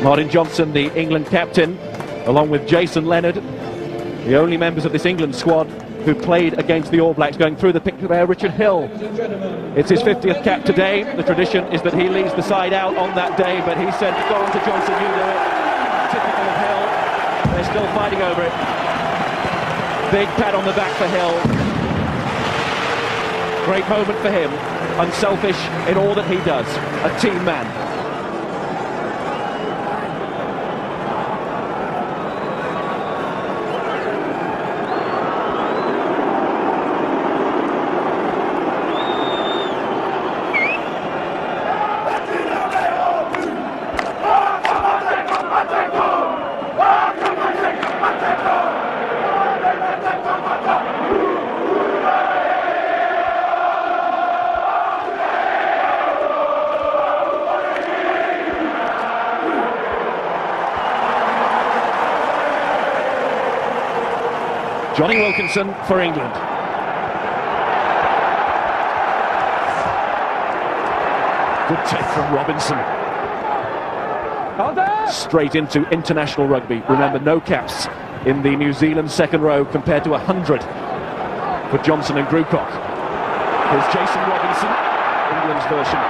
Martin Johnson, the England captain, along with Jason Leonard, the only members of this England squad who played against the All Blacks. Going through the picture there, Richard Hill. It's his 50th cap today. The tradition is that he leads the side out on that day, but he said, go on to Johnson, you do it. Typical of Hill. They're still fighting over it. Big pat on the back for Hill. Great moment for him. Unselfish in all that he does. A team man. Johnny Wilkinson for England. Good take from Robinson. Straight into international rugby. Remember, no caps in the New Zealand second row compared to 100 for Johnson and Grewcock. Here's Jason Robinson, England's version.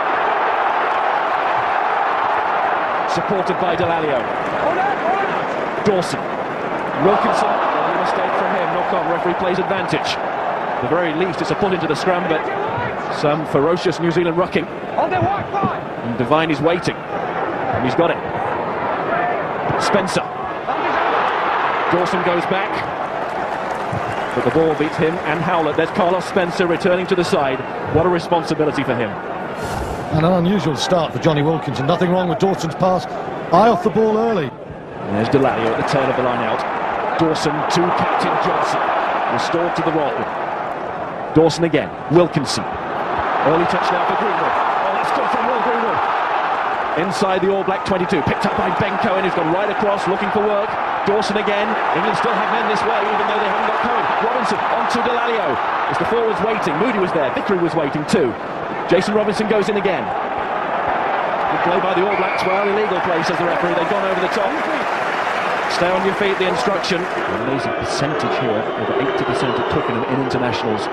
Supported by Delalio. Dawson. Wilkinson. Mistake from him, knock on, referee plays advantage. At the very least, it's a pull into the scrum, but some ferocious New Zealand rucking. And Devine is waiting, and he's got it. Spencer. Dawson goes back, but the ball beats him and Howlett. There's Carlos Spencer returning to the side. What a responsibility for him. And an unusual start for Johnny Wilkinson. Nothing wrong with Dawson's pass. Eye off the ball early. And there's Delalio at the tail of the line out. Dawson to Captain Johnson, restored to the roll. Dawson again, Wilkinson. Early touchdown for Greenwood. Oh, that's good from Will Greenwood. Inside the All Black 22, picked up by Ben Cohen, who's gone right across, looking for work. Dawson again. England still have men this way, even though they haven't got Cohen. Robinson onto Delalio. As the forwards waiting, Moody was there, Vickery was waiting too. Jason Robinson goes in again. Good play by the All Blacks, well, illegal play, says the referee. They've gone over the top. Stay on your feet, the instruction. Amazing percentage here, over 80% at Twickenham in internationals.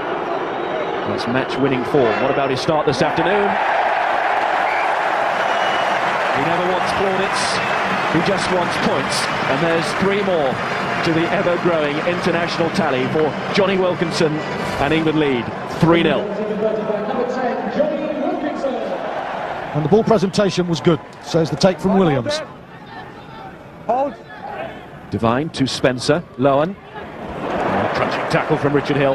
That's match-winning form. What about his start this afternoon? He never wants plaudits, he just wants points. And there's 3 more to the ever-growing international tally for Johnny Wilkinson, and England lead 3-0. And the ball presentation was good, says the take from Williams. Hold. Devine to Spencer, Lowen. Crunching tackle from Richard Hill.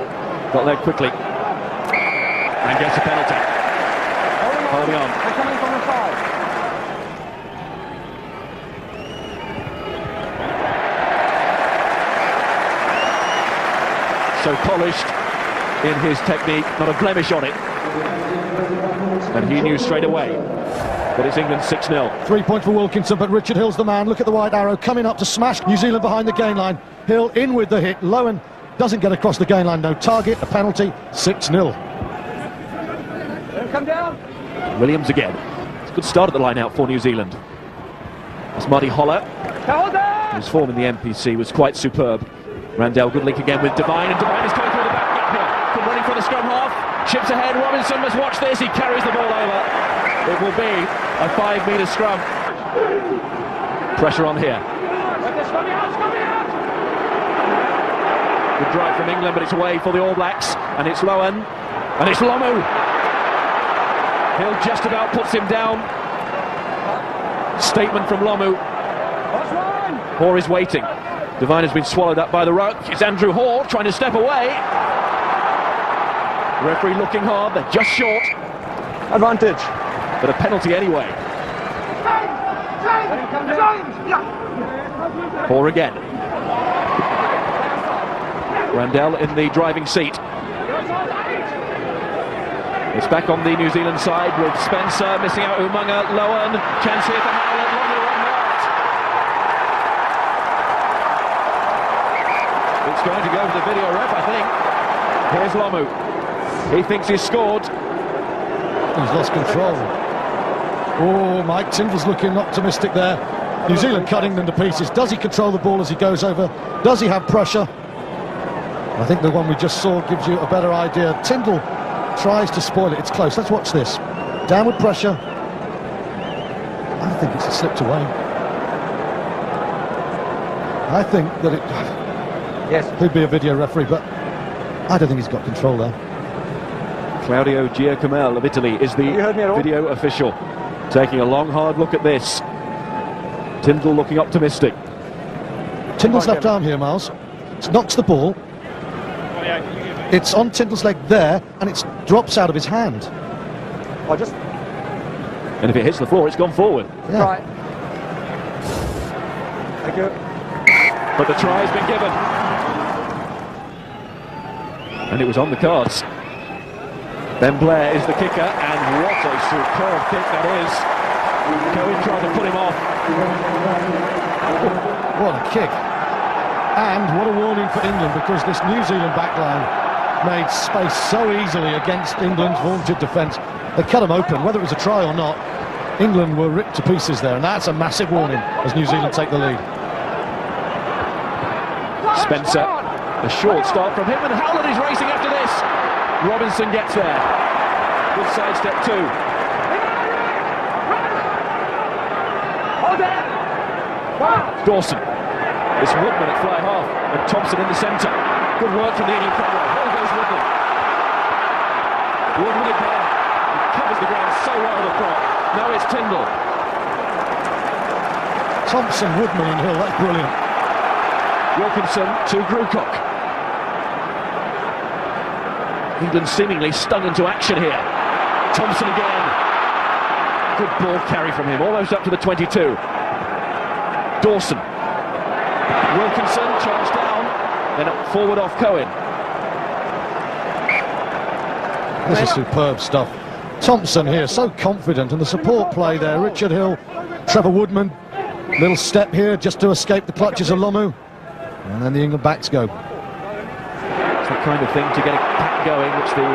Got there quickly. And gets a penalty. Holding on. They're coming from the side. So polished in his technique, not a blemish on it. And he knew straight away. But it's England 6-0. 3 points for Wilkinson, but Richard Hill's the man. Look at the white arrow coming up to smash New Zealand behind the gain line. Hill in with the hit. Lowen doesn't get across the gain line. No target, a penalty, 6-0. Come down. Williams again. It's a good start at the line out for New Zealand. That's Marty Holler. His form in the MPC was quite superb. Randell, good link again with Devine, and Devine is coming through the back gap here. Good running for the scrum half. Chips ahead. Robinson must watch this. He carries the ball over. It will be a 5-metre scrum. Pressure on here. Good drive from England, but it's away for the All Blacks. And it's Lowen. And it's Lomu. Hill just about puts him down. Statement from Lomu. Hoare is waiting. Devine has been swallowed up by the ruck. It's Andrew Hoare trying to step away. Referee looking hard. They're just short. Advantage. But a penalty anyway. Hoare again. Randell in the driving seat. It's back on the New Zealand side with Spencer missing out Umunga, Lowen, chance here for Howlett, Lomu on that. It's going to go to the video ref, I think. Here's Lomu. He thinks he's scored. He's lost control. Oh, Mike Tindall's looking optimistic there. New Zealand cut England to pieces. Does he control the ball as he goes over? Does he have pressure? I think the one we just saw gives you a better idea. Tyndall tries to spoil it. It's close. Let's watch this. Downward pressure. I think it's slipped away. I think that it... Yes. He'd be a video referee, but I don't think he's got control there. Claudio Giacomelli of Italy is the video official. Taking a long, hard look at this. Tyndall looking optimistic. Tyndall's left arm here, Miles. It knocks the ball. It's on Tyndall's leg there, and it drops out of his hand. Oh, just... And if it hits the floor, it's gone forward. Yeah. Right. Thank you. But the try has been given. And it was on the cards. Ben Blair is the kicker, and what a superb kick that is. Cohen trying to put him off. What a kick. And what a warning for England, because this New Zealand backline made space so easily against England's vaunted defence. They cut them open, whether it was a try or not. England were ripped to pieces there, and that's a massive warning as New Zealand take the lead. Spencer, a short start from him, and Howland is racing after this. Robinson gets there. Good sidestep too. Dawson. It's Woodman at fly half, and Thompson in the centre. Good work from the England corner. Here goes Woodman. Woodman again. He covers the ground so well, the prop. Now it's Tyndall. Thompson, Woodman and Hill, that's brilliant. Wilkinson to Grewcock. England seemingly stung into action here. Thompson again. Good ball carry from him, almost up to the 22. Dawson. Wilkinson charged down, then up forward off Cohen. This is superb stuff. Thompson here, so confident, and the support play there. Richard Hill, Trevor Woodman. Little step here just to escape the clutches of Lomu. And then the England backs go. It's the kind of thing to get a pack going, which the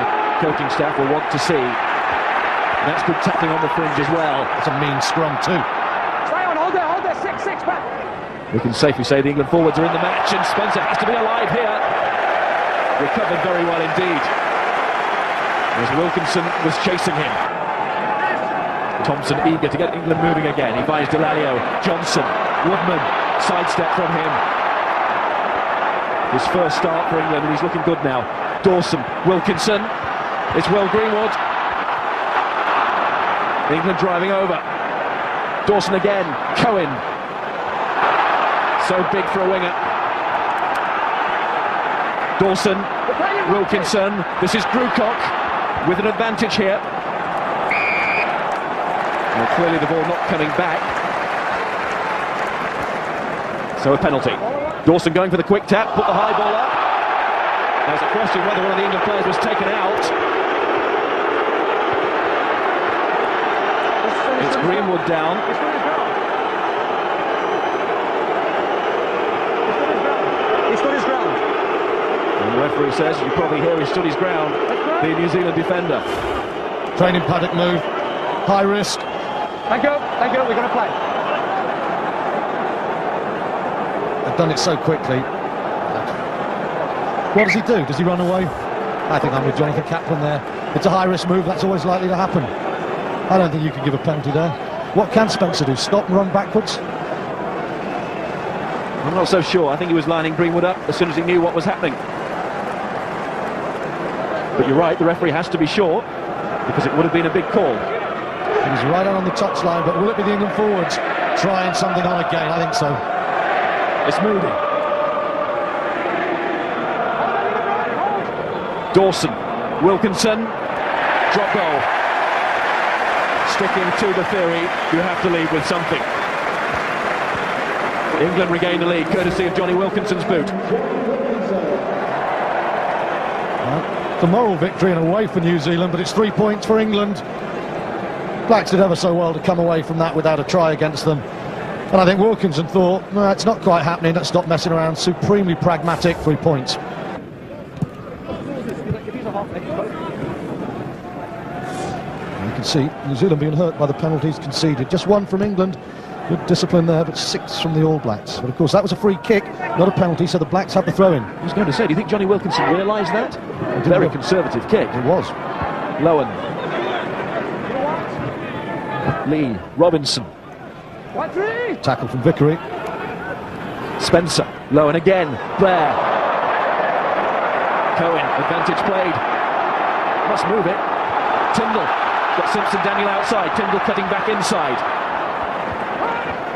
coaching staff will want to see. And that's good tackling on the fringe as well. It's a mean scrum too. Stay on, hold there, 6-6 back. We can safely say the England forwards are in the match, and Spencer has to be alive here. Recovered very well indeed, as Wilkinson was chasing him. Thompson eager to get England moving again. He finds Delalio, Johnson, Woodman, sidestep from him. His first start for England, and he's looking good now. Dawson, Wilkinson, it's Will Greenwood. England driving over. Dawson again, Cohen. So big for a winger. Dawson, Wilkinson, this is Grewcock with an advantage here. Well, clearly the ball not coming back. So a penalty. Dawson going for the quick tap, put the high ball up. There's a question whether one of the England players was taken out. It's Greenwood down. He stood his ground. And the referee says, you probably hear he stood his ground, the New Zealand defender. Training paddock move, high risk. Thank you, we're going to play. They've done it so quickly. What does he do? Does he run away? I think I'm with Jonathan Kaplan there. It's a high risk move, that's always likely to happen. I don't think you can give a penalty there. What can Spencer do? Stop and run backwards? I'm not so sure. I think he was lining Greenwood up as soon as he knew what was happening. But you're right, the referee has to be sure, because it would have been a big call. He was right on the touchline, but will it be the England forwards trying something on again? I think so. It's Moody. Dawson, Wilkinson, drop goal. Sticking to the theory, you have to lead with something. England regain the lead, courtesy of Johnny Wilkinson's boot. Well, the moral victory and away for New Zealand, but it's 3 points for England. Blacks did ever so well to come away from that without a try against them. And I think Wilkinson thought, no, it's not quite happening, let's stop messing around. Supremely pragmatic, 3 points. You can see New Zealand being hurt by the penalties conceded. Just one from England, Good discipline there, but 6 from the All Blacks. But of course, that was a free kick, not a penalty, so the Blacks have the throw-in. I was going to say, do you think Johnny Wilkinson realised that? Very conservative kick. It was. Lowen. Lee. Robinson. 1-3. Tackle from Vickery. Spencer. Lowen again. Blair. Cohen. Advantage played. Must move it. Tyndall. Got Simpson Daniel outside. Tyndall cutting back inside.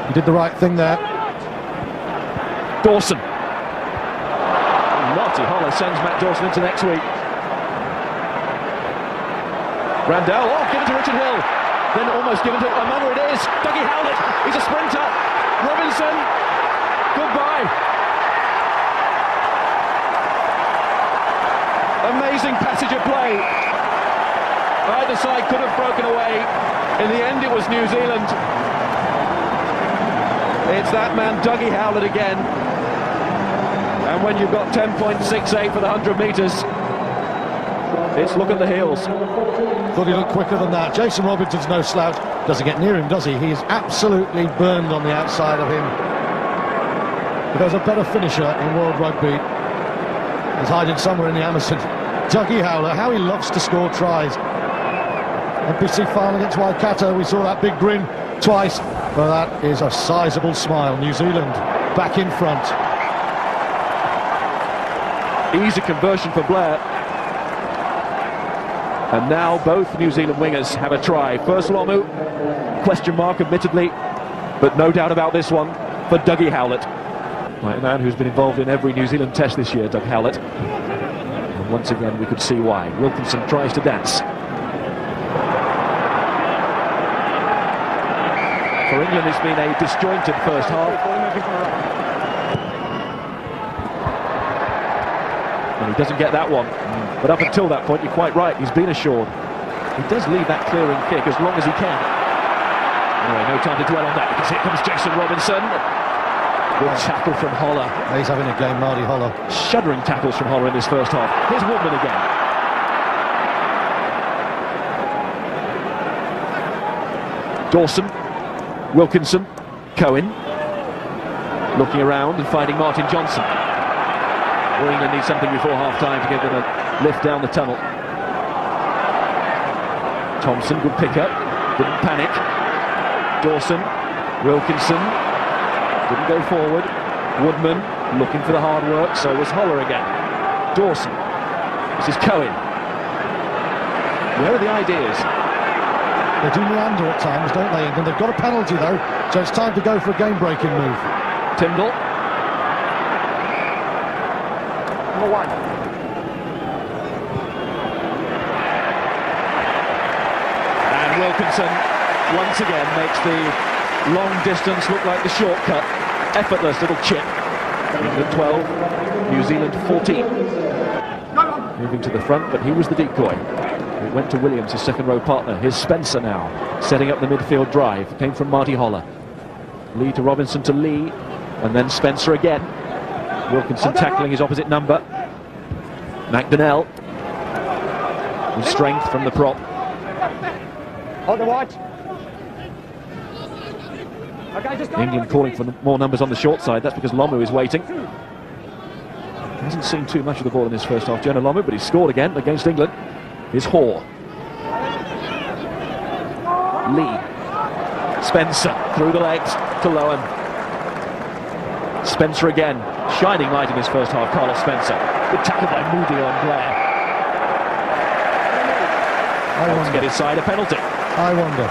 He did the right thing there. Dawson. Marty Holler sends Matt Dawson into next week. Randell. Oh, given to Richard Hill. Then almost given to Amanda. It is. Dougie Howlett. He's a sprinter. Robinson. Goodbye. Amazing passage of play. Either side could have broken away. In the end, it was New Zealand. It's that man, Dougie Howlett, again. And when you've got 10.68 for the 100 metres, it's look at the heels. Thought he looked quicker than that. Jason Robinson's no slouch. Doesn't get near him, does he? He is absolutely burned on the outside of him. But there's a better finisher in World Rugby. He's hiding somewhere in the Amazon. Dougie Howlett, how he loves to score tries. NBC final against Waikato, we saw that big grin twice. But that is a sizable smile. New Zealand back in front. Easy conversion for Blair. And now both New Zealand wingers have a try. First Lomu, question mark admittedly, but no doubt about this one for Dougie Howlett. Right, a man who's been involved in every New Zealand test this year, Doug Howlett. And once again we could see why. Wilkinson tries to dance. For England, it's been a disjointed first half. And he doesn't get that one. But up until that point, you're quite right, he's been assured. He does leave that clearing kick as long as he can. Anyway, no time to dwell on that, because here comes Jason Robinson. Good tackle from Holler. He's having a game, Marty Holler. Shuddering tackles from Holler in this first half. Here's Woodman again. Dawson. Wilkinson, Cohen, looking around and finding Martin Johnson. Well, England needs something before half-time to give them a lift down the tunnel. Thompson, good pick-up, didn't panic. Dawson, Wilkinson, didn't go forward. Woodman, looking for the hard work, so was Holler again. Dawson, this is Cohen. Where are the ideas? They do meander at times, don't they, England? They've got a penalty, though, so it's time to go for a game-breaking move. Tyndall. Number 1. And Wilkinson, once again, makes the long distance look like the shortcut. Effortless little chip. England 12, New Zealand 14. Moving to the front, but he was the decoy. It went to Williams, his second row partner. Here's Spencer now, setting up the midfield drive. Came from Marty Holler. Lee to Robinson to Lee, and then Spencer again. Wilkinson tackling his opposite number. McDonnell. With strength from the prop. Hold the watch. Okay, just go. England calling for more numbers on the short side. That's because Lomu is waiting. Hasn't seen too much of the ball in his first half, Jonah Lomu, but he's scored again against England. Is Hoare. Lee. Spencer through the legs to Lowen. Spencer again, shining light in his first half. Carlos Spencer. Good tackle by Moody on Blair. Wants to get inside a penalty. I wonder.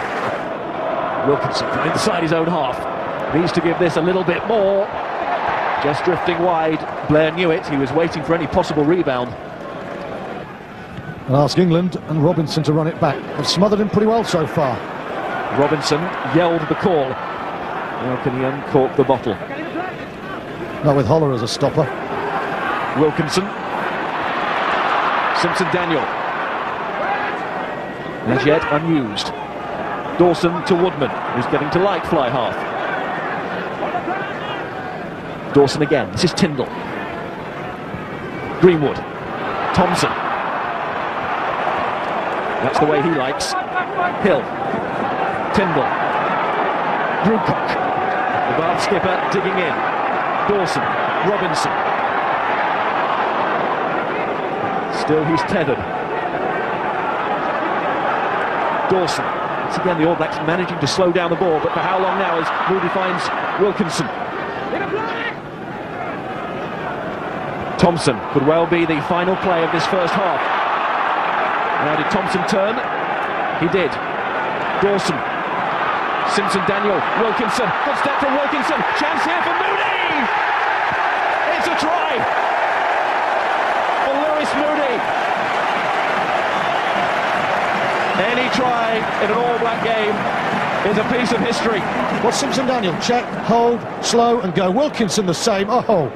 Wilkinson from inside his own half. Needs to give this a little bit more. Just drifting wide. Blair knew it. He was waiting for any possible rebound. I'll ask England and Robinson to run it back. They've smothered him pretty well so far. Robinson yelled the call. Now can he uncork the bottle? Not with Holler as a stopper. Wilkinson. Simpson Daniel. As yet unused. Dawson to Woodman, who's getting to like fly half. Dawson again. This is Tyndall. Greenwood. Thompson. That's the way he likes. Hill. Tyndall. Brewcock. South skipper digging in. Dawson, Robinson. Still he's tethered. Dawson. Once again the All Blacks managing to slow down the ball, but for how long now as Moody finds Wilkinson. Thompson could well be the final play of this first half. Now did Thompson turn? He did. Dawson. Simpson Daniel. Wilkinson. Good step from Wilkinson. Chance here for Moody! It's a try! For Lewis Moody. Any try in an All Black game is a piece of history. Well, Simpson Daniel, check, hold, slow and go. Wilkinson the same. Oh,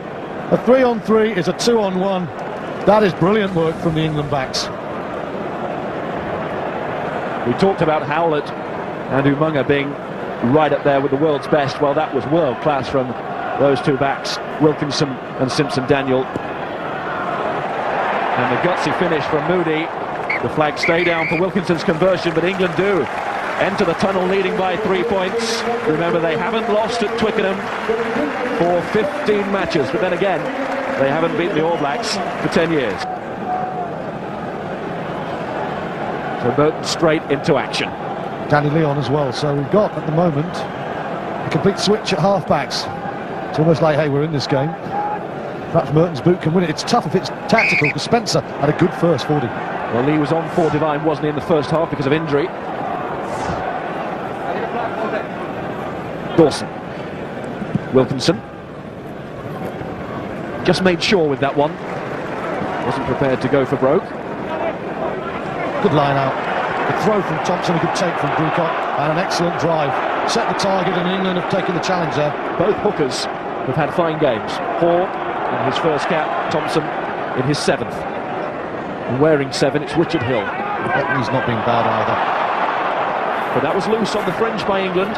a 3-on-3 is a 2-on-1. That is brilliant work from the England backs. We talked about Howlett and Umunga being right up there with the world's best. Well, that was world class from those two backs, Wilkinson and Simpson Daniel. And the gutsy finish from Moody. The flag stay down for Wilkinson's conversion, but England do enter the tunnel leading by 3 points. Remember, they haven't lost at Twickenham for 15 matches, but then again, they haven't beaten the All Blacks for 10 years. So Burton straight into action. Danny Leon as well, so we've got at the moment a complete switch at half-backs. It's almost like, hey, we're in this game. Perhaps Merton's boot can win it. It's tough if it's tactical, because Spencer had a good first 40. Well, Lee was on for Devine, wasn't he, in the first half because of injury. Dawson. Wilkinson. Just made sure with that one. Wasn't prepared to go for broke. Good line out. A throw from Thompson, a good take from Brewcock, and an excellent drive. Set the target, and England have taken the challenge there. Both hookers have had fine games. Hall in his first cap, Thompson in his 7th. And wearing 7, it's Richard Hill. He's not been bad either. But that was loose on the fringe by England,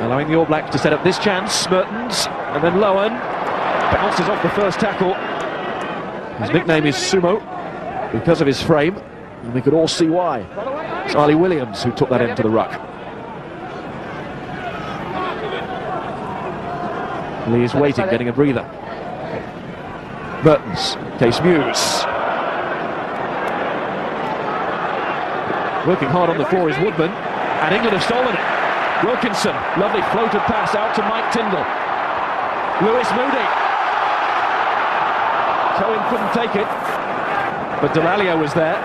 allowing the All Blacks to set up this chance. Mertens, and then Lowen bounces off the first tackle. His nickname is Sumo because of his frame, and we could all see why. It's Ali Williams who took that into the ruck. Lee is waiting, getting a breather. Mertens, Case Muse. Working hard on the floor is Woodman, and England have stolen it. Wilkinson, lovely floated pass out to Mike Tyndall. Lewis Moody. Cohen couldn't take it, but Delalio was there.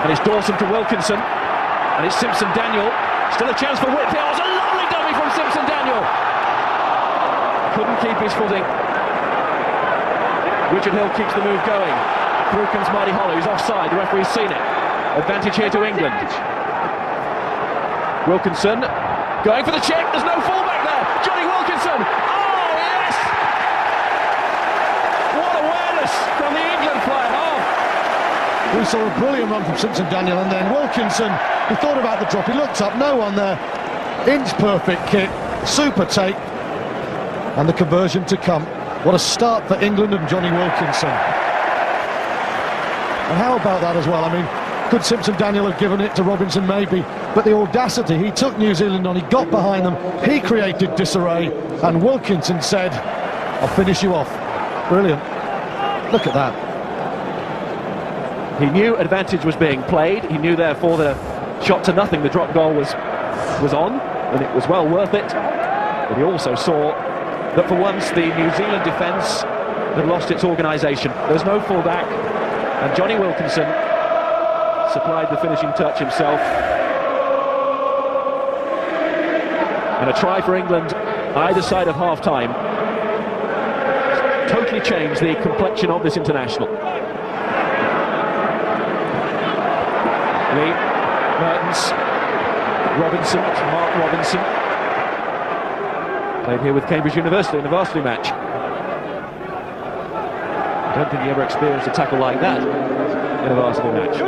And it's Dawson to Wilkinson, and it's Simpson Daniel. Still a chance for Whitfield. It was a lovely dummy from Simpson Daniel. Couldn't keep his footing. Richard Hill keeps the move going. Through comes Marty Hollow. He's offside. The referee's seen it. Advantage here to England. Wilkinson going for the check. There's no fullback there. Johnny Wilkinson. Oh, yes! What awareness from the England player. Oh. We saw a brilliant run from Simpson Daniel, and then Wilkinson, he thought about the drop. He looked up, no one there. Inch perfect kick. Super take. And the conversion to come. What a start for England and Johnny Wilkinson. And how about that as well? I mean, could Simpson Daniel have given it to Robinson? Maybe. But the audacity, he took New Zealand on, he got behind them, he created disarray, and Wilkinson said, I'll finish you off. Brilliant. Look at that. He knew advantage was being played. He knew, therefore, that a shot to nothing, the drop goal was on, and it was well worth it. But he also saw that for once the New Zealand defence had lost its organisation. There's no fullback, and Johnny Wilkinson supplied the finishing touch himself. And a try for England either side of half-time. Totally changed the complexion of this international. Lee, Mertens, Robinson, Mark Robinson. Played here with Cambridge University in a varsity match. I don't think he ever experienced a tackle like that in a varsity match.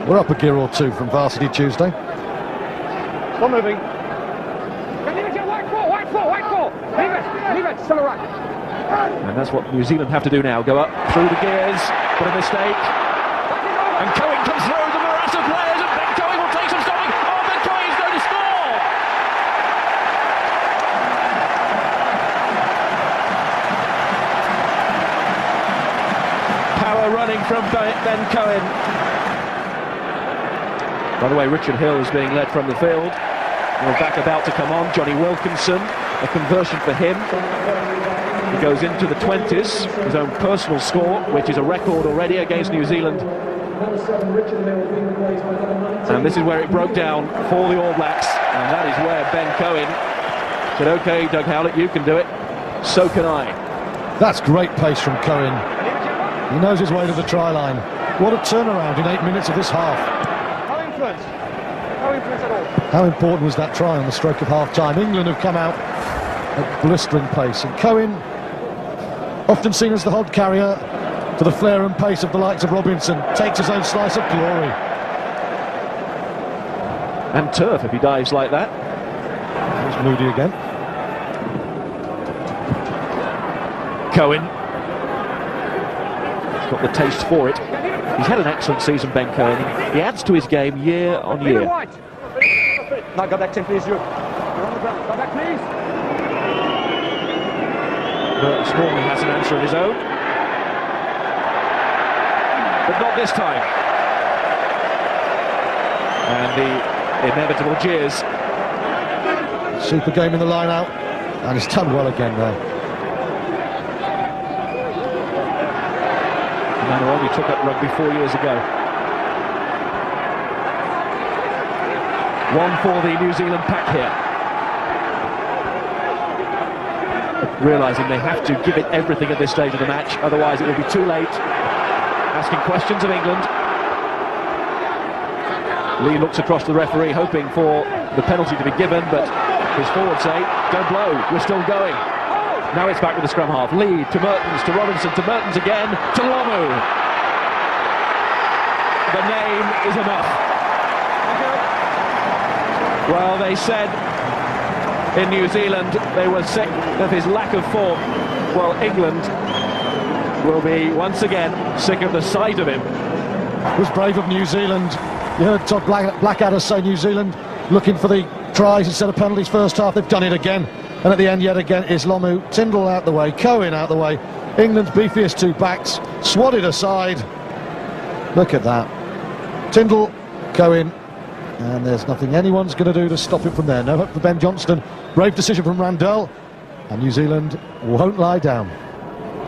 We're up a gear or two from Varsity Tuesday. Stop moving. White ball. Leave it, still right. And that's what New Zealand have to do now. Go up through the gears, but a mistake. And Cohen comes through the morass of players, and Ben Cohen will take some stopping. Oh, the from Ben Cohen. By the way, Richard Hill is being led from the field. We're back about to come on. Johnny Wilkinson, a conversion for him. He goes into the 20s, his own personal score, which is a record already against New Zealand. And this is where it broke down for the All Blacks, and that is where Ben Cohen said, OK, Doug Howlett, you can do it, so can I. That's great pace from Cohen. He knows his way to the try line. What a turnaround in 8 minutes of this half. How influence? How influence at all? How important was that try on the stroke of half-time? England have come out at blistering pace, and Cohen, often seen as the hod carrier to the flair and pace of the likes of Robinson, takes his own slice of glory. And turf if he dives like that. There's Moody again. Cohen. He's got the taste for it. He's had an excellent season, Ben Cohen. He adds to his game year on year. Now go back 10, please. You're on the ground. Go back, please. Mertens normally has an answer of his own. But not this time. And the inevitable jeers. Super game in the line out, and he's done well again there. The man who only took up rugby 4 years ago. One for the New Zealand pack here. Realising they have to give it everything at this stage of the match, otherwise it will be too late. Asking questions of England. Lee looks across to the referee, hoping for the penalty to be given, but his forwards say, don't blow, we're still going. Now it's back with the scrum half. Lee to Mertens, to Robinson, to Mertens again, to Lomu. The name is enough. Well, they said in New Zealand they were sick of his lack of form. Well, England will be once again sick of the sight of him. It was brave of New Zealand. You heard Todd Blackadder say New Zealand looking for the tries instead of penalties first half. They've done it again. And at the end, yet again, is Lomu. Tyndall out the way, Cohen out the way. England's beefiest two backs, swatted aside. Look at that. Tyndall, Cohen, and there's nothing anyone's going to do to stop him from there. No hope for Ben Johnston. Brave decision from Randell, and New Zealand won't lie down.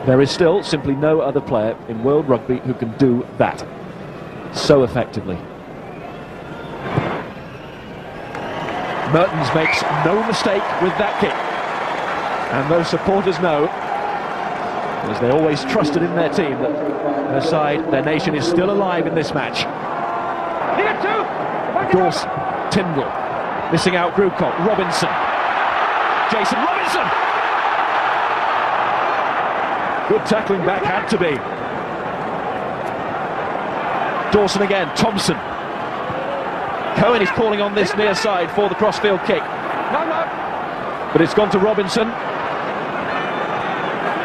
There is still simply no other player in world rugby who can do that so effectively. Mertens makes no mistake with that kick, and those supporters know, as they always trusted in their team, that their side, their nation is still alive in this match. Dawson, Tyndall, missing out Grewcock, Robinson, Jason Robinson! Good tackling back, had to be. Dawson again, Thompson. Cohen is calling on this near side for the crossfield kick. But it's gone to Robinson.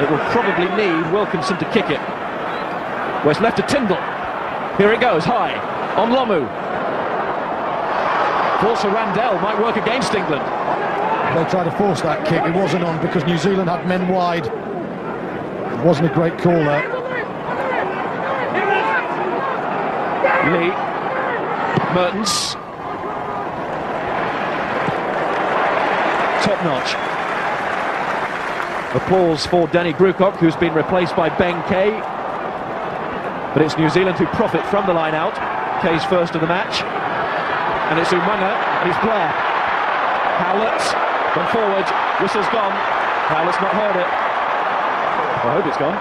It will probably need Wilkinson to kick it. Well, it's left to Tyndall. Here it goes, high, on Lomu. Force for Randell might work against England. They tried to force that kick, it wasn't on because New Zealand had men wide. It wasn't a great call there. Lee, Mertens. Top notch. Applause for Danny Grewcock, who's been replaced by Ben Kay. But it's New Zealand who profit from the line out. Kay's first of the match. And it's Umanga, and it's Blair. Howlett, gone forward, whistle's gone. Howlett's not heard it. I hope it's gone.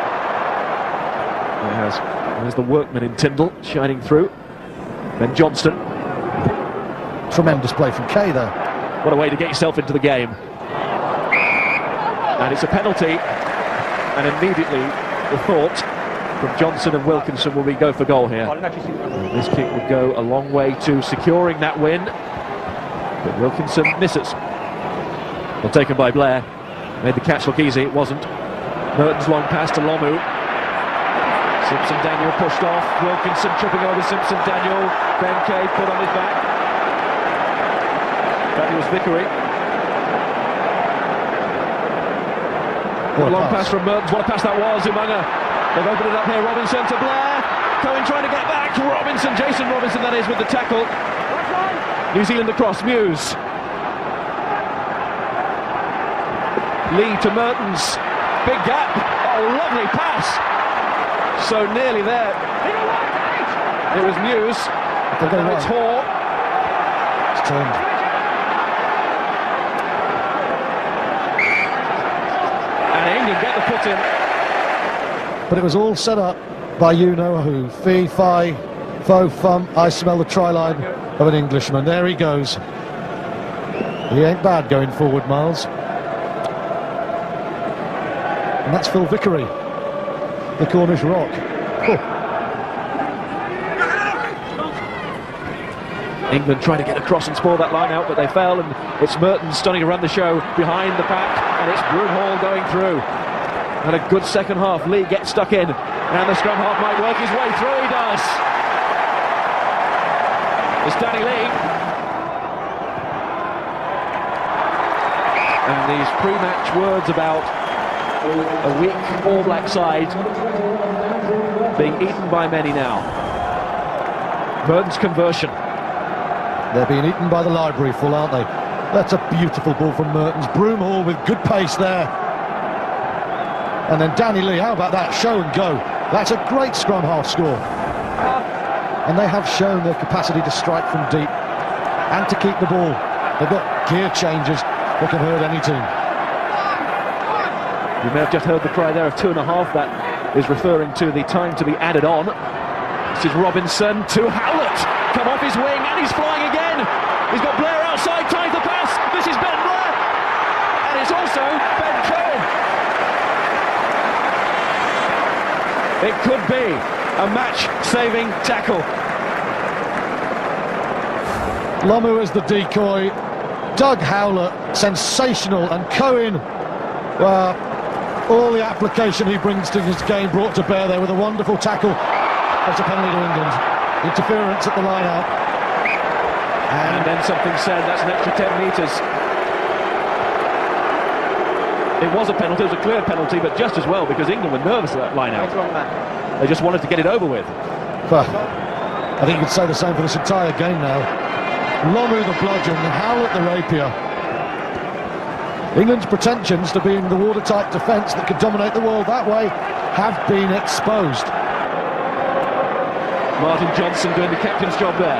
It has. There's the workman in Tyndall shining through. Ben Johnston. Tremendous play from Kay there. What a way to get yourself into the game. And it's a penalty. And immediately the thought from Johnson and Wilkinson will be go for goal here. This kick would go a long way to securing that win. But Wilkinson misses. Well, taken by Blair. Made the catch look easy, it wasn't. Mertens long pass to Lomu. Simpson Daniel pushed off. Wilkinson tripping over Simpson Daniel. Ben Kay put on his back. That was Vickery. What a long pass from Mertens. What a pass that was. Umanga. They've opened it up here. Robinson to Blair. Cohen trying to get back. Robinson, Jason Robinson that is, with the tackle. New Zealand across, Muse. Lee to Mertens. Big gap. Oh, lovely pass. So nearly there. It was Muse. Now it's Hall. It's turned. And England get the put in. But it was all set up by you-know-who. Fee, fi, fo, fum. I smell the try line of an Englishman. There he goes. He ain't bad going forward, Miles. And that's Phil Vickery, the Cornish Rock. Oh. England trying to get across and spoil that line out, but they fell, and it's Mertens starting to run the show behind the pack, and it's Broomhall going through. And a good second half. Lee gets stuck in, and the scrum half might work his way through. He does. It's Danny Lee. And these pre-match words about a weak All Black side being eaten by many now. Mertens' conversion. They're being eaten by the library full, aren't they? That's a beautiful ball from Mertens. Broomhall with good pace there. And then Danny Lee, how about that? Show and go. That's a great scrum half score. And they have shown their capacity to strike from deep and to keep the ball. They've got gear changes that can hurt any team. You may have just heard the cry there of 2.5. That is referring to the time to be added on. This is Robinson to Howlett. Come off his wing, and he's flying again. He's got Blair outside, ties the pass. This is Ben Blair. And it's also Ben Cohen. It could be a match-saving tackle. Lomu as the decoy. Doug Howlett, sensational. And Cohen, well, all the application he brings to his game brought to bear there with a wonderful tackle. That's a penalty to England. Interference at the line out. And then something said that's an extra 10 metres. It was a penalty, it was a clear penalty, but just as well because England were nervous at that line out. They just wanted to get it over with. But I think you could say the same for this entire game now. Lomu the bludgeon and Howlett the rapier. England's pretensions to being the watertight defence that could dominate the world that way have been exposed. Martin Johnson doing the captain's job there.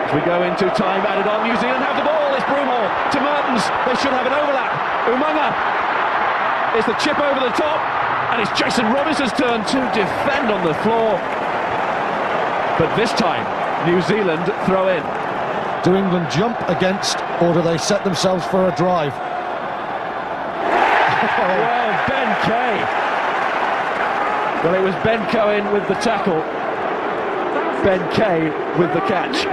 As we go into time added on, New Zealand have the ball. It's Broomhall to Mertens. They should have an overlap. Umunga. It's the chip over the top, and it's Jason Robinson's turn to defend on the floor. But this time, New Zealand throw in. Do England jump against, or do they set themselves for a drive? Well, Ben Kay. Well, it was Ben Cohen with the tackle, Ben Kay with the catch.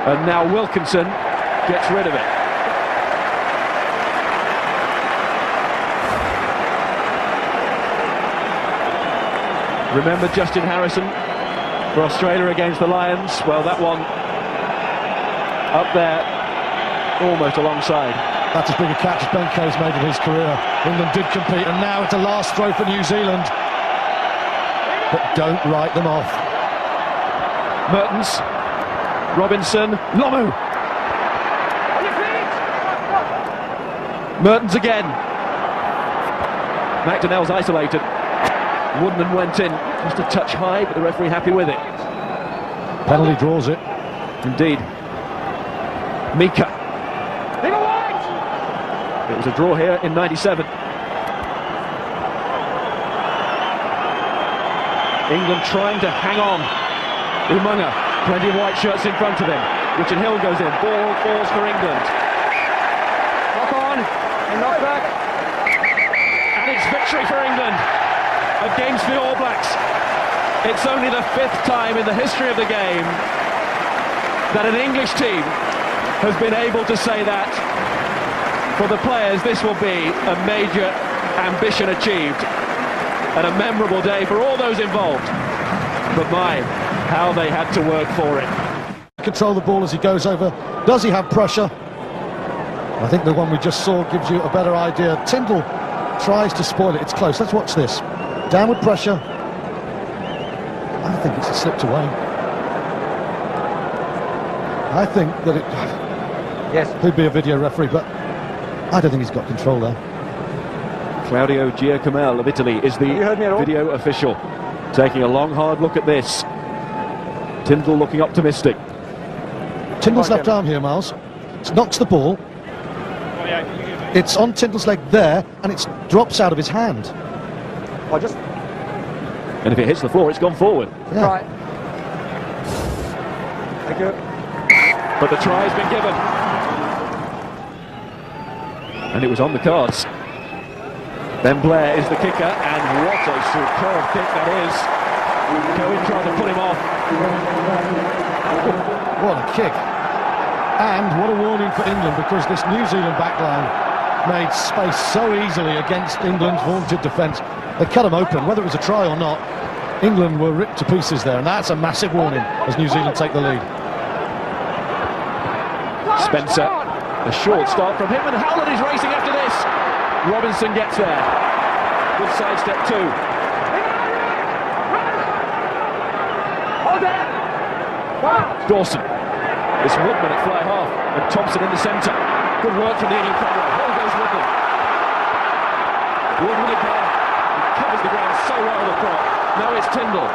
And now Wilkinson gets rid of it. Remember Justin Harrison for Australia against the Lions? Well, that one up there, almost alongside. That's as big a catch as Ben Kay's made in his career. England did compete, and now it's a last throw for New Zealand. But don't write them off. Mertens, Robinson, Lomu. Mertens again. McDonnell's isolated. Woodman went in, just a touch high, but the referee happy with it. Penalty draws it. Indeed. Mika. It was a draw here in 97. England trying to hang on. Umunga, plenty of white shirts in front of him. Richard Hill goes in. Ball falls for England. Knock on, and knock back. And it's victory for England against the All Blacks. It's only the 5th time in the history of the game that an English team has been able to say that. For the players, this will be a major ambition achieved and a memorable day for all those involved. But my, how they had to work for it. Control the ball as he goes over. Does he have pressure? I think the one we just saw gives you a better idea. Tyndall tries to spoil it. It's close. Let's watch this. Downward pressure. I think it's slipped away. I think that it... Yes. He'd be a video referee, but I don't think he's got control there. Claudio Giacomelli of Italy is the video official, taking a long, hard look at this. Tyndall looking optimistic. Tyndall's left arm here, Miles. It knocks the ball. It's on Tyndall's leg there, and it drops out of his hand. And if it hits the floor, it's gone forward. Yeah. Right. Thank you. But the try has been given. And it was on the cards. Ben Blair is the kicker, and what a superb kick that is. Cohen trying to put him off. What a kick. And what a warning for England, because this New Zealand backline made space so easily against England's vaunted defence. They cut them open, whether it was a try or not. England were ripped to pieces there, and that's a massive warning as New Zealand take the lead. Spencer, a short start from him, and Howland is racing after this. Robinson gets there. Good sidestep too. Dawson. It's Woodman at fly half, and Thompson in the centre. Good work from the England corner. Here goes Woodman. Woodman again. He covers the ground so well, the prop. Now it's Tyndall.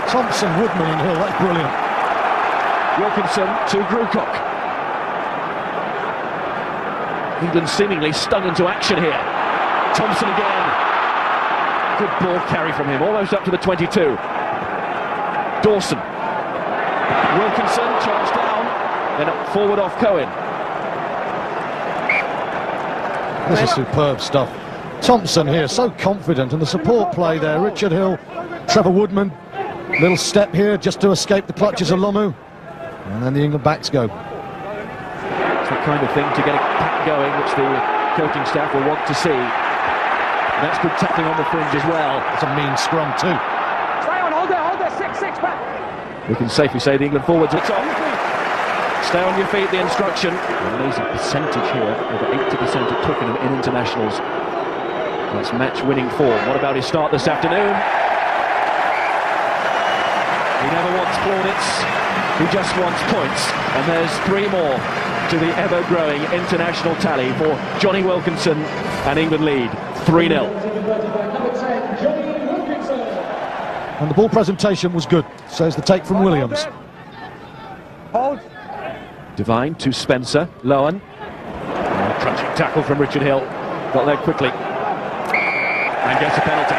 Thompson, Woodman and Hill, that's brilliant. Wilkinson to Grewcock. England seemingly stung into action here. Thompson again. Good ball carry from him, almost up to the 22. Dawson. Wilkinson charged down, then up forward off Cohen. This is superb stuff. Thompson here, so confident, and the support play there. Richard Hill, Trevor Woodman. Little step here just to escape the clutches of Lomu. And then the England backs go. It's the kind of thing to get a pack going, which the coaching staff will want to see. And that's good tackling on the fringe as well. It's a mean scrum too. Stay on, hold there, 6 back. We can safely say the England forwards are top. Stay on your feet, the instruction. An amazing percentage here, over 80% at Twickenham in internationals. That's match-winning form. What about his start this afternoon? He never wants plaudits, he just wants points. And there's 3 more to the ever-growing international tally for Johnny Wilkinson, and England lead 3-0. And the ball presentation was good, says the take from Williams. Hold. Devine to Spencer, Lowen. Crunching tackle from Richard Hill. Got there quickly. And gets a penalty.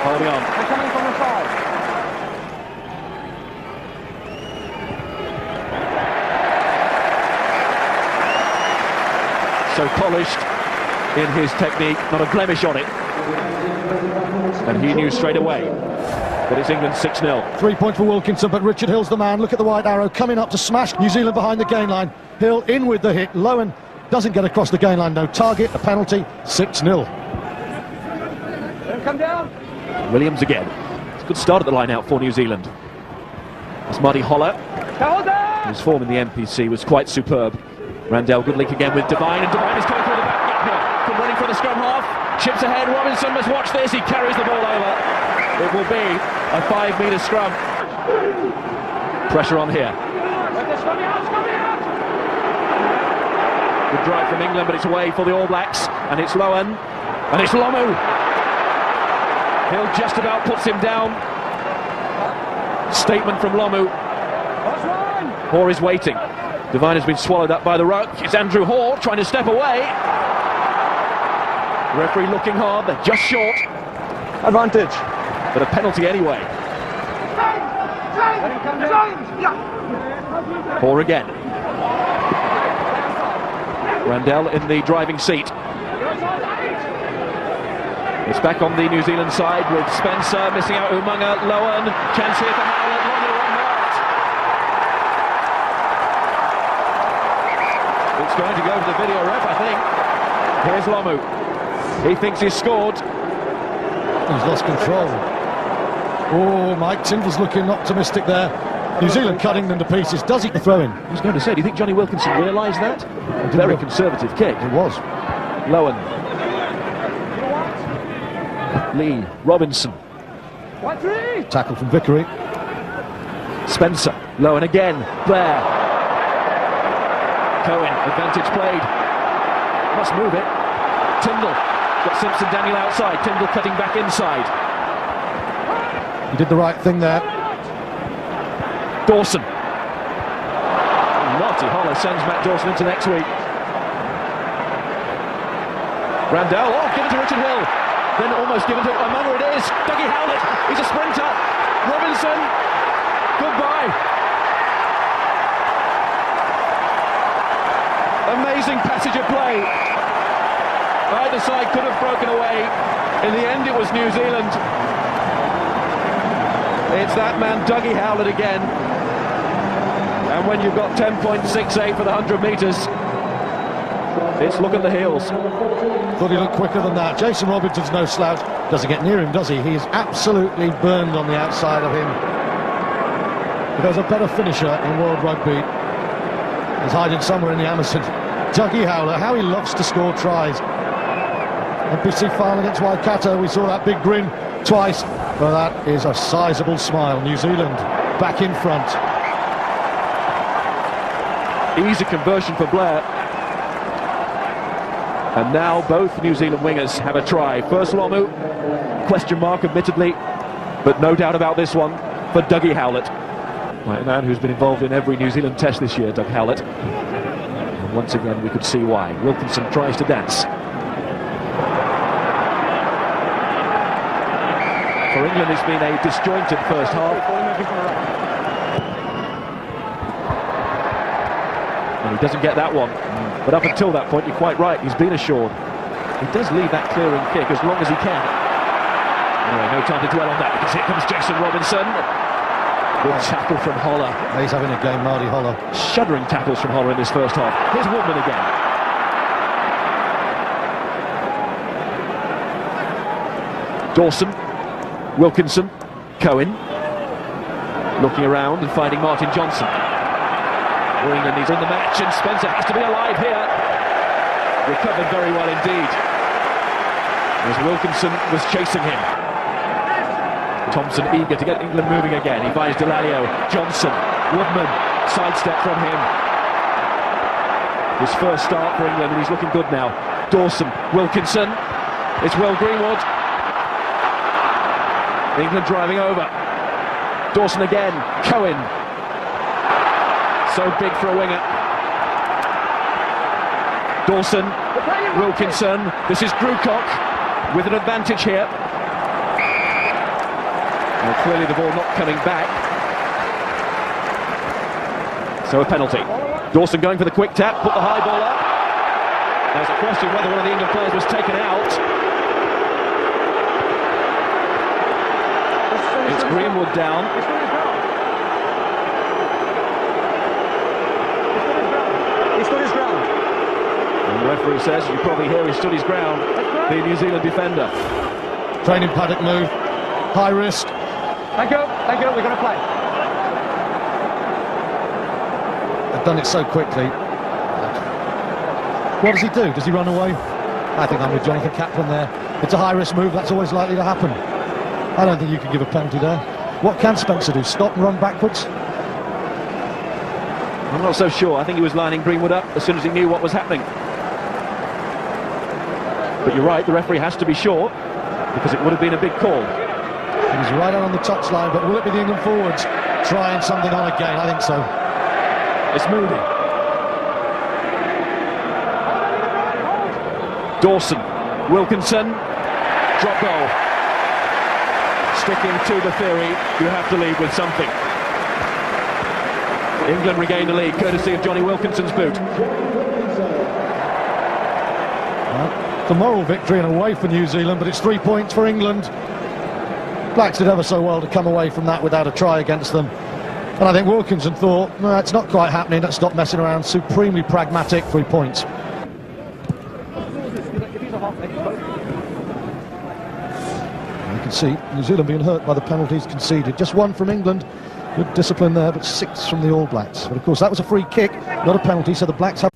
Holding on. They're coming from the side. So polished in his technique, not a blemish on it. And he knew straight away that it's England 6-0. 3 points for Wilkinson, but Richard Hill's the man. Look at the white arrow coming up to smash New Zealand behind the gain line. Hill in with the hit. Lowen doesn't get across the gain line. No target, a penalty, 6-0. Come down. Williams again. It's a good start at the line out for New Zealand. That's Marty Holler. Hold there. His form in the NPC was quite superb. Randell, good link again with Devine, and Devine is coming through the back gap here. Good running for the scrum half. Chips ahead. Robinson must watch this. He carries the ball over. It will be a 5-metre scrum. Pressure on here. Good drive from England, but it's away for the All Blacks. And it's Lowen. And it's Lomu. Hill just about puts him down. Statement from Lomu. Hoare is waiting. Devine has been swallowed up by the ruck. It's Andrew Hoare trying to step away. Referee looking hard. They're just short. Advantage. But a penalty anyway. Hoare again. Randell in the driving seat. It's back on the New Zealand side with Spencer missing out Umunga, Lowen. Chance here for Howland. It's going to go to the video ref, I think. Here's Lomu. He thinks he's scored. He's lost control. Oh, Mike Tyndall's looking optimistic there. New Zealand cutting them to pieces. Does he throw in? I was going to say, do you think Johnny Wilkinson realised that? Very conservative kick. It was. Lowen. Lee, Robinson. Tackle from Vickery. Spencer, Lowen again, Blair. Cohen, advantage played. Must move it. Tyndall, got Simpson Daniel outside. Tyndall cutting back inside. He did the right thing there. Dawson. Marty Holler sends Matt Dawson into next week. Randell, give it to Richard Hill. Then almost given to Amanda, it is. Dougie Howlett, he's a sprinter. Robinson, goodbye. Amazing passage of play. Either side could have broken away. In the end, it was New Zealand. It's that man, Dougie Howlett, again. And when you've got 10.68 for the 100 metres, it's look at the heels. Thought he looked quicker than that. Jason Robinson's no slouch. Doesn't get near him, does he? He is absolutely burned on the outside of him. But there's a better finisher in World Rugby. He's hiding somewhere in the Amazon. Dougie Howlett, how he loves to score tries. NPC final against Waikato, we saw that big grin twice. Well, that is a sizable smile. New Zealand back in front. Easy conversion for Blair. And now both New Zealand wingers have a try. First Lomu, question mark admittedly, but no doubt about this one for Dougie Howlett. Right, a man who's been involved in every New Zealand test this year, Doug Howlett. And once again we could see why. Wilkinson tries to dance. For England it's been a disjointed first half. And he doesn't get that one. But up until that point, you're quite right, he's been assured. He does leave that clearing kick as long as he can. Anyway, no time to dwell on that because here comes Jason Robinson. Good tackle from Holler. He's having a game, Marty Holler. Shuddering tackles from Holler in this first half. Here's Woodman again. Dawson, Wilkinson, Cohen. Looking around and finding Martin Johnson. England, he's in the match, and Spencer has to be alive here. Recovered very well indeed, as Wilkinson was chasing him. Thompson eager to get England moving again. He finds Delalio, Johnson, Woodman, sidestep from him. His first start for England, and he's looking good now. Dawson, Wilkinson, it's Will Greenwood. England driving over. Dawson again, Cohen. So big for a winger. Dawson, Wilkinson, this is Grewcock with an advantage here. Well, clearly the ball not coming back. So a penalty. Dawson going for the quick tap, put the high ball up. There's a question whether one of the England players was taken out. It's Greenwood down. The referee says, you probably hear he stood his ground, the New Zealand defender. Training paddock move, high risk. Thank you, we're going to play. They've done it so quickly. What does he do? Does he run away? I think I'm with Jonathan Kaplan there. It's a high risk move, that's always likely to happen. I don't think you can give a penalty there. What can Spencer do? Stop and run backwards? I'm not so sure. I think he was lining Greenwood up as soon as he knew what was happening. But you're right, the referee has to be sure, because it would have been a big call. He was right out on the touchline, but will it be the England forwards trying something on again? I think so. It's Moody. Dawson, Wilkinson, drop goal. Sticking to the theory, you have to lead with something. England regain the lead, courtesy of Johnny Wilkinson's boot. The moral victory and away for New Zealand, but it's 3 points for England. Blacks did ever so well to come away from that without a try against them. And I think Wilkinson thought, no, it's not quite happening, let's stop messing around. Supremely pragmatic, 3 points. You can see New Zealand being hurt by the penalties conceded. Just one from England. Good discipline there, but 6 from the All Blacks. But of course that was a free kick, not a penalty, so the Blacks have...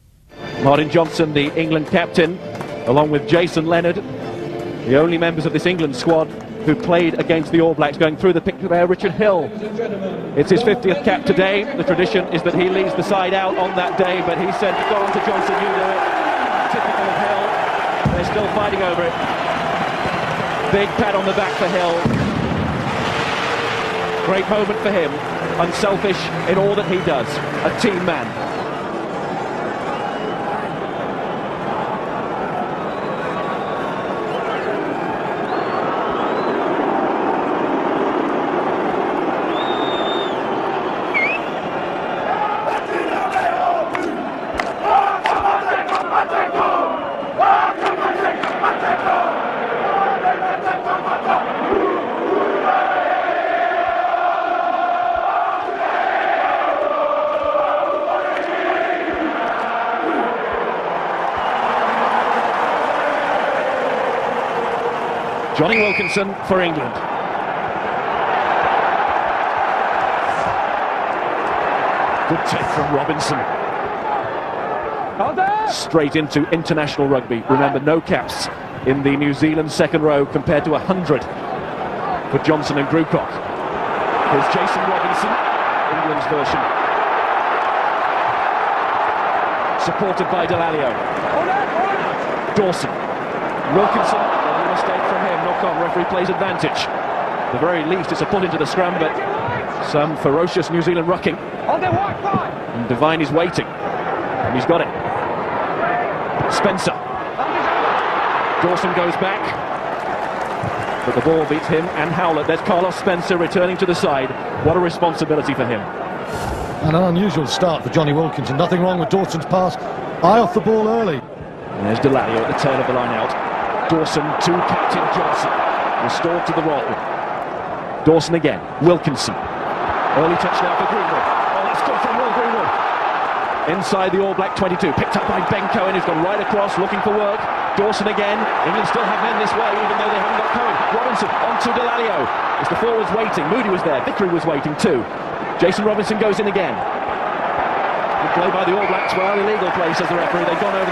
Martin Johnson, the England captain, along with Jason Leonard, the only members of this England squad who played against the All Blacks. Going through the picture there, Richard Hill. It's his 50th cap today. The tradition is that he leads the side out on that day, but he said, go on to Johnson, you do it. Typical of Hill. They're still fighting over it. Big pat on the back for Hill. Great moment for him. Unselfish in all that he does. A team man. Johnny Wilkinson for England. Good take from Robinson. Straight into international rugby. Remember, no caps in the New Zealand second row compared to 100 for Johnson and Grewcock. Here's Jason Robinson, England's version. Supported by Delalio. Dawson. Wilkinson, a mistake from him, knock on, referee plays advantage. At the very least it's a put into the scrum, but some ferocious New Zealand rucking. And Devine is waiting, and he's got it. Spencer. Dawson goes back, but the ball beats him and Howlett. There's Carlos Spencer returning to the side. What a responsibility for him. And an unusual start for Johnny Wilkinson. Nothing wrong with Dawson's pass. Eye off the ball early. And there's Delalio at the tail of the line out. Dawson to Captain Johnson. Restored to the roll. Dawson again. Wilkinson. Early touch now for Greenwood. Oh, that's good from Will Greenwood. Inside the All Black 22. Picked up by Ben Cohen, who's gone right across, looking for work. Dawson again. England still have men this way, even though they haven't got Cohen. Robinson onto Delalio. As the forwards waiting. Moody was there. Vickery was waiting too. Jason Robinson goes in again. Good play by the All Blacks. Well, illegal play, says the referee. They've gone over the